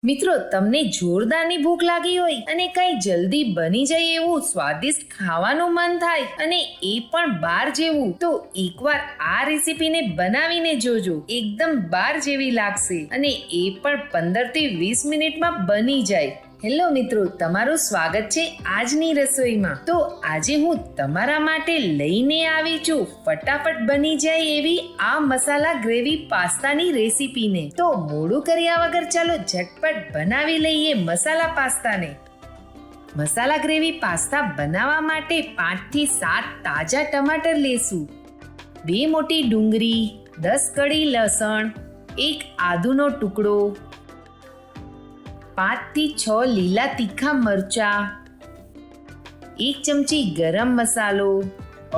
મિત્રો, તમને જોરદારની ભૂખ લાગી હોય અને કંઈ જલ્દી બની જાય એવું સ્વાદિષ્ટ ખાવાનું મન થાય અને એ પણ બાર જેવું, તો એકવાર આ રેસીપીને બનાવીને જોજો. એકદમ બાર જેવી લાગશે અને એ પણ 15 થી 20 મિનિટમાં બની જાય. હેલો મિત્રો, તમારું સ્વાગત છે આજની રસોઈમાં. તો આજે હું તમારા માટે લઈને આવી છું ફટાફટ બની જાય એવી આ મસાલા ગ્રેવી પાસ્તાની રેસીપીને. તો મોડું કર્યા વગર ચાલો ઝટપટ બનાવી લઈએ મસાલા પાસ્તાને. મસાલા ગ્રેવી પાસ્તા બનાવવા માટે 5 થી 7 તાજા ટમાટર લેશું, 2 મોટી ડુંગળી, 10 કળી લસણ, 1 આદુનો ટુકડો, 5 થી 6 લીલા તીખા મરચા, 1 ચમચી ગરમ મસાલો,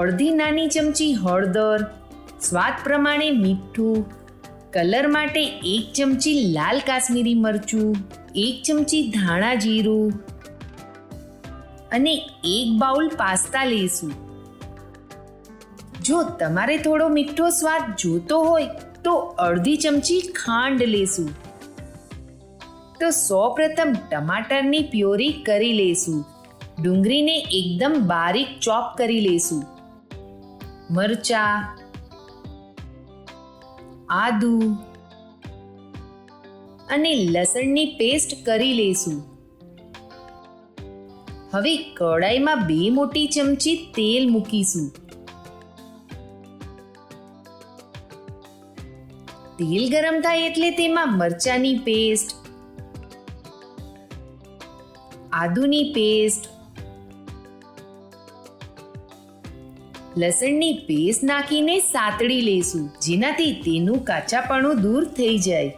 અડધી નાની ચમચી હળદર, સ્વાદ પ્રમાણે મીઠું, કલર માટે 1 ચમચી લાલ કાશ્મીરી મરચું, 1 ચમચી ધાણા જીરું અને 1 બાઉલ પાસ્તા લેશું. જો તમારે થોડો મીઠો સ્વાદ જોતો હોય તો અડધી ચમચી ખાંડ લેશું. તો સૌપ્રથમ ટમાટરની પ્યોરી કરી લેશું. ડુંગળીને એકદમ બારીક ચોપ કરી લેશું. મરચા, આદુ અને લસણની પેસ્ટ કરી લેશું. હવે કઢાઈમાં 2 મોટી ચમચી તેલ મૂકીશું. તેલ ગરમ થાય એટલે તેમાં મરચાની પેસ્ટ, આદુની પેસ્ટ, લસણની પેસ્ટ નાખીને સાતળી લેશું, જેનાથી તેનું કાચાપણું દૂર થઈ જાય.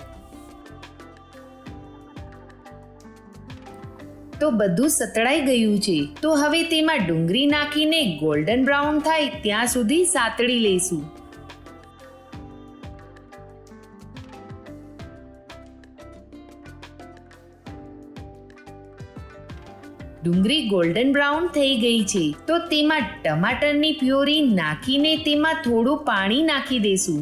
તો બધું સતળાઈ ગયું છે. તો હવે તેમાં ડુંગળી નાખીને ગોલ્ડન બ્રાઉન થાય ત્યાં સુધી સાતળી લેશું. ડુંગળી ગોલ્ડન બ્રાઉન થઈ ગઈ છે. તો તેમાં ટમાટરની પ્યોરી નાખીને તેમાં થોડું પાણી નાખી દેશું.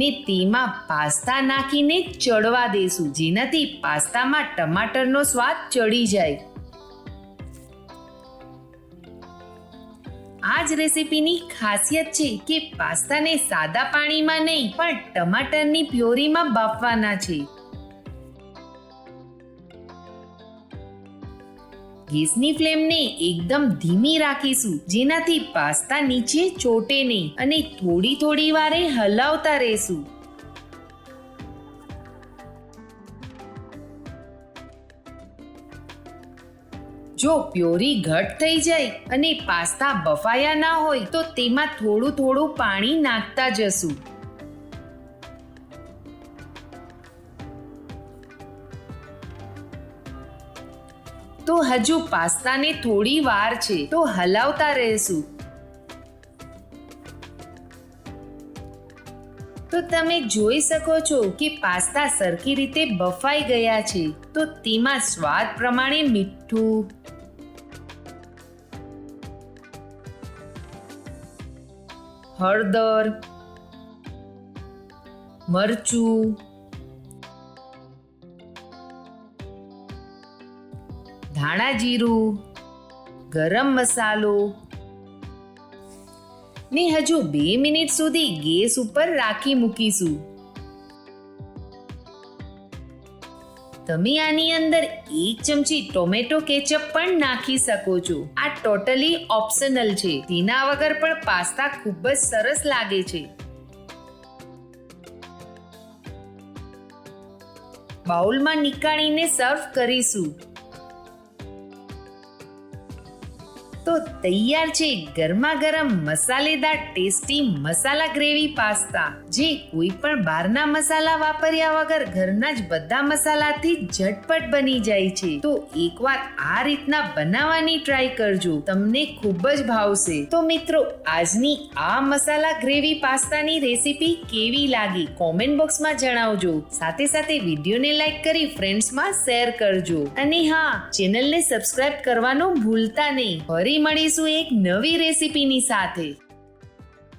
ને તેમાં પાસ્તા નાખીને ચડવા દેશું, જેનાથી પાસ્તામાં ટમાટરનો સ્વાદ ચડી જાય. આ જ રેસીપીની ખાસિયત છે કે પાસ્તાને સાદા પાણીમાં નહીં પણ ટમાટરની પ્યોરીમાં બાફવાના છે. ગેસની ફ્લેમને એકદમ ધીમી રાખીશું, જેનાથી પાસ્તા નીચે ચોટે નહીં અને થોડી થોડી વારે હલાવતા રહેશું. જો પ્યોરી ઘટ થઈ જાય અને પાસ્તા બફાયા ના હોય તો તેમાં થોડું થોડું પાણી નાખતા જશું. તો હજુ પાસ્તાને થોડી વાર છે, તો હલાવતા રહેશું. તો તમે જોઈ શકો છો કે પાસ્તા સરખી રીતે બફાઈ ગયા છે. તો તેમાં સ્વાદ પ્રમાણે મીઠું, હળદર, મરચું, ધાણા જીરું, ગરમ મસાલો ને હજુ 2 મિનિટ સુધી ગેસ ઉપર રાખી મૂકીશું. તમે આની અંદર 1 ચમચી ટોમેટો કેચઅપ પણ નાખી શકો છો. આ ટોટલી ઓપ્શનલ છે. તેના વગર પણ પાસ્તા ખૂબ જ સરસ લાગે છે. બાઉલમાં નીકાળીને સર્વ કરીશું. તો તૈયાર છે ગરમા ગરમ મસાલેદાર ટેસ્ટી મસાલા ગ્રેવી પાસ્તા, જે કોઈ પણ બહારના મસાલા વાપર્યા વગર ઘરના જ બધા મસાલાથી ઝટપટ બની જાય છે. તો એકવાર આ રીતના બનાવવાની ટ્રાય કરજો, તમને ખૂબ જ ભાવશે. તો મિત્રો, આજની આ મસાલા ગ્રેવી પાસ્તાની રેસીપી કેવી લાગી કોમેન્ટ બોક્સમાં જણાવજો. સાથે સાથે વિડીયોને લાઈક કરી ફ્રેન્ડ્સમાં શેર કરજો. અને હા, ચેનલને સબસ્ક્રાઇબ કરવાનું ભૂલતા નહીં. ફરી મળીશું એક નવી રેસીપીની સાથે.